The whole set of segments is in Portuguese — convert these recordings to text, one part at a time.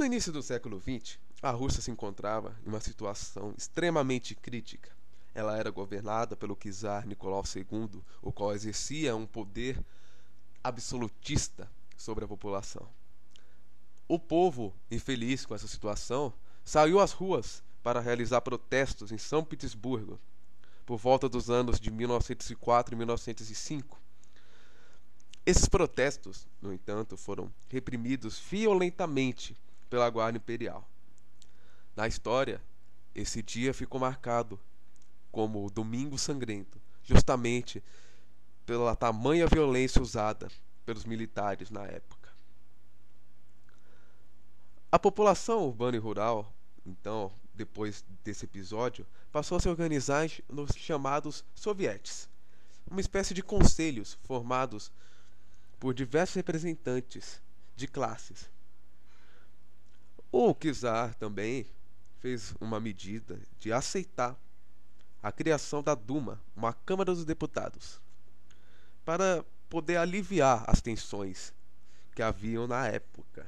No início do século XX, a Rússia se encontrava em uma situação extremamente crítica. Ela era governada pelo czar Nicolau II, o qual exercia um poder absolutista sobre a população. O povo, infeliz com essa situação, saiu às ruas para realizar protestos em São Petersburgo, por volta dos anos de 1904 e 1905. Esses protestos, no entanto, foram reprimidos violentamente pela Guarda Imperial. Na história, esse dia ficou marcado como o Domingo Sangrento, justamente pela tamanha violência usada pelos militares na época. A população urbana e rural, então, depois desse episódio, passou a se organizar nos chamados sovietes, uma espécie de conselhos formados por diversos representantes de classes. O czar também fez uma medida de aceitar a criação da Duma, uma Câmara dos Deputados, para poder aliviar as tensões que haviam na época.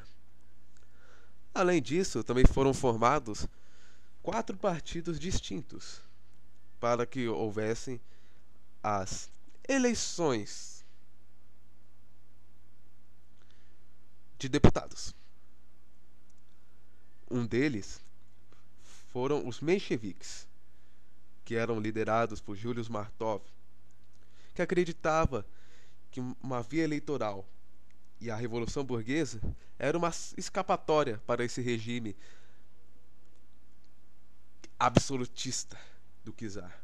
Além disso, também foram formados 4 partidos distintos para que houvessem as eleições de deputados. Um deles foram os mencheviques, que eram liderados por Julius Martov, que acreditava que uma via eleitoral e a Revolução Burguesa era uma escapatória para esse regime absolutista do czar.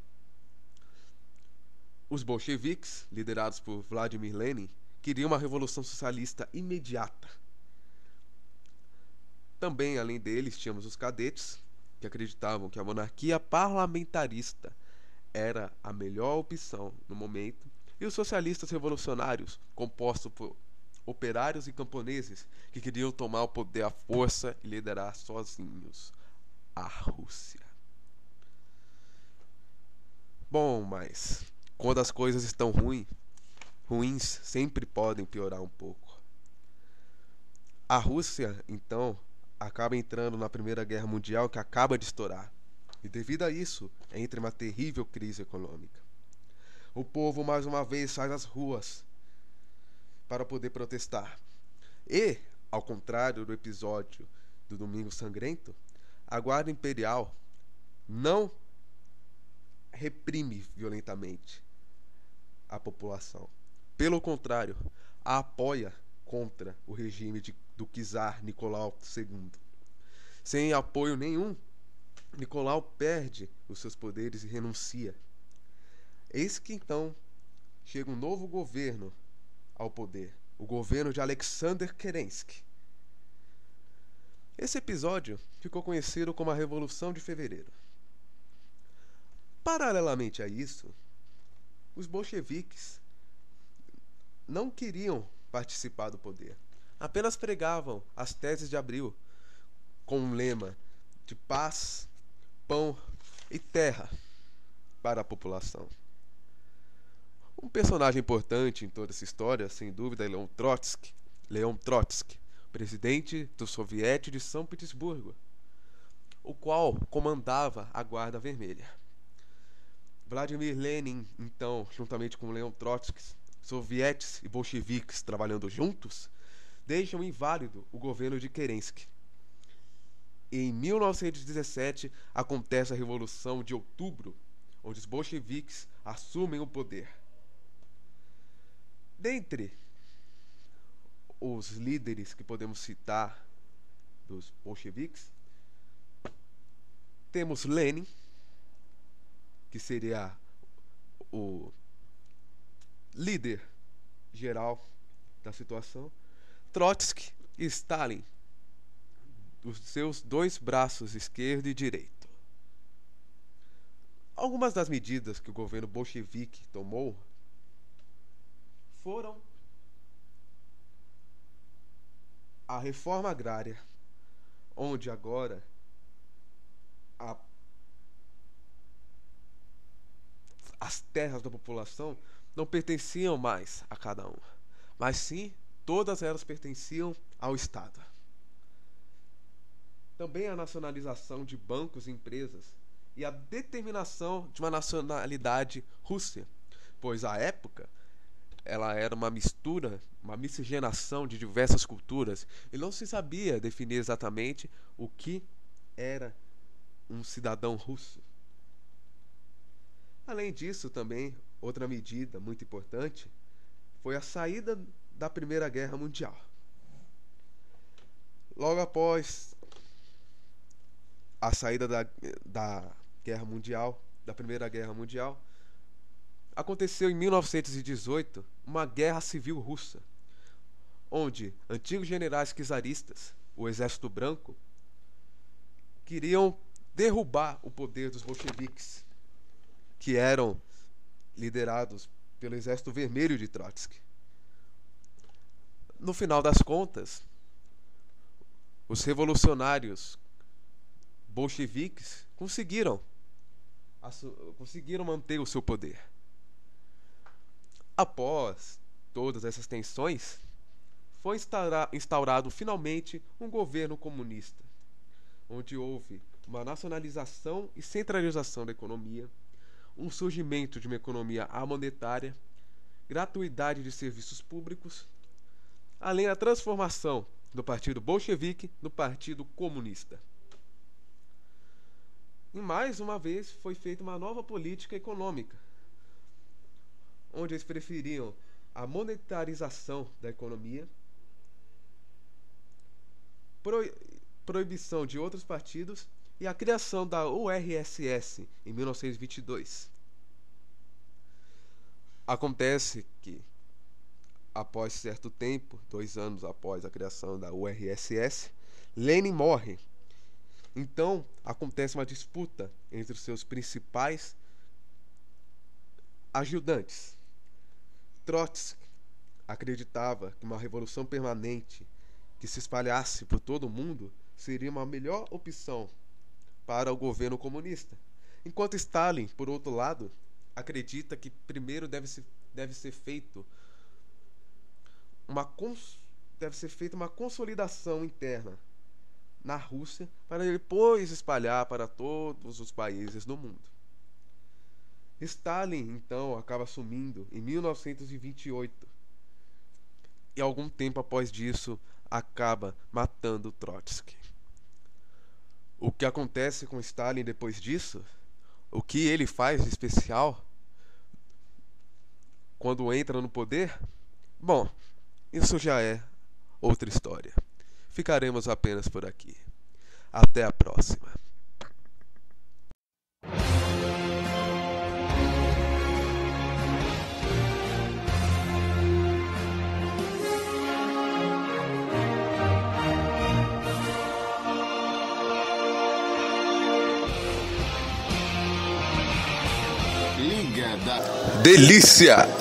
Os bolcheviques, liderados por Vladimir Lenin, queriam uma revolução socialista imediata. Também, além deles, tínhamos os cadetes, que acreditavam que a monarquia parlamentarista era a melhor opção no momento, e os socialistas revolucionários, compostos por operários e camponeses, que queriam tomar o poder à força e liderar sozinhos a Rússia. Bom, mas quando as coisas estão ruins sempre podem piorar um pouco. A Rússia, então, acaba entrando na Primeira Guerra Mundial, que acaba de estourar. E devido a isso, entra uma terrível crise econômica. O povo mais uma vez sai às ruas para poder protestar. E, ao contrário do episódio do Domingo Sangrento, a Guarda Imperial não reprime violentamente a população. Pelo contrário, a apoia contra o regime do czar Nicolau II. Sem apoio nenhum, Nicolau perde os seus poderes e renuncia. Eis que então chega um novo governo ao poder, o governo de Alexander Kerensky. Esse episódio ficou conhecido como a Revolução de Fevereiro. Paralelamente a isso, os bolcheviques não queriam participar do poder. Apenas pregavam as teses de Abril com um lema de paz, pão e terra para a população. Um personagem importante em toda essa história, sem dúvida, é Leon Trotsky, presidente do Soviete de São Petersburgo, o qual comandava a Guarda Vermelha. Vladimir Lenin, então, juntamente com Leon Trotsky, sovietes e bolcheviques trabalhando juntos, deixam inválido o governo de Kerensky. E em 1917 acontece a Revolução de Outubro, onde os bolcheviques assumem o poder. Dentre os líderes que podemos citar dos bolcheviques, temos Lenin, que seria o líder geral da situação, Trotsky e Stalin, os seus 2 braços, esquerdo e direito. Algumas das medidas que o governo bolchevique tomou foram a reforma agrária, onde agora as terras da população não pertenciam mais a cada um, mas sim todas elas pertenciam ao Estado. Também a nacionalização de bancos e empresas e a determinação de uma nacionalidade russa, pois à época ela era uma mistura, uma miscigenação de diversas culturas e não se sabia definir exatamente o que era um cidadão russo. Além disso, também, outra medida muito importante foi a saída da Primeira Guerra Mundial. Logo após a saída da Guerra Mundial, da Primeira Guerra Mundial, aconteceu em 1918 uma guerra civil russa, onde antigos generais czaristas, o Exército Branco, queriam derrubar o poder dos bolcheviques, que eram liderados pelo Exército Vermelho de Trotsky. No final das contas, os revolucionários bolcheviques conseguiram manter o seu poder. Após todas essas tensões, foi instaurado finalmente um governo comunista, onde houve uma nacionalização e centralização da economia, um surgimento de uma economia amonetária, gratuidade de serviços públicos, além da transformação do Partido Bolchevique no Partido Comunista. E mais uma vez foi feita uma nova política econômica, onde eles preferiam a monetarização da economia, proibição de outros partidos e a criação da URSS em 1922. Acontece que, após certo tempo, 2 anos após a criação da URSS, Lenin morre. Então, acontece uma disputa entre os seus principais ajudantes. Trotsky acreditava que uma revolução permanente que se espalhasse por todo o mundo seria uma melhor opção para o governo comunista, enquanto Stalin, por outro lado, acredita que primeiro deve ser feita uma consolidação interna na Rússia para depois espalhar para todos os países do mundo. Stalin, então, acaba assumindo em 1928 e algum tempo após disso acaba matando Trotsky. O que acontece com Stalin depois disso, o que ele faz de especial quando entra no poder, bom, isso já é outra história. Ficaremos apenas por aqui. Até a próxima. Delícia!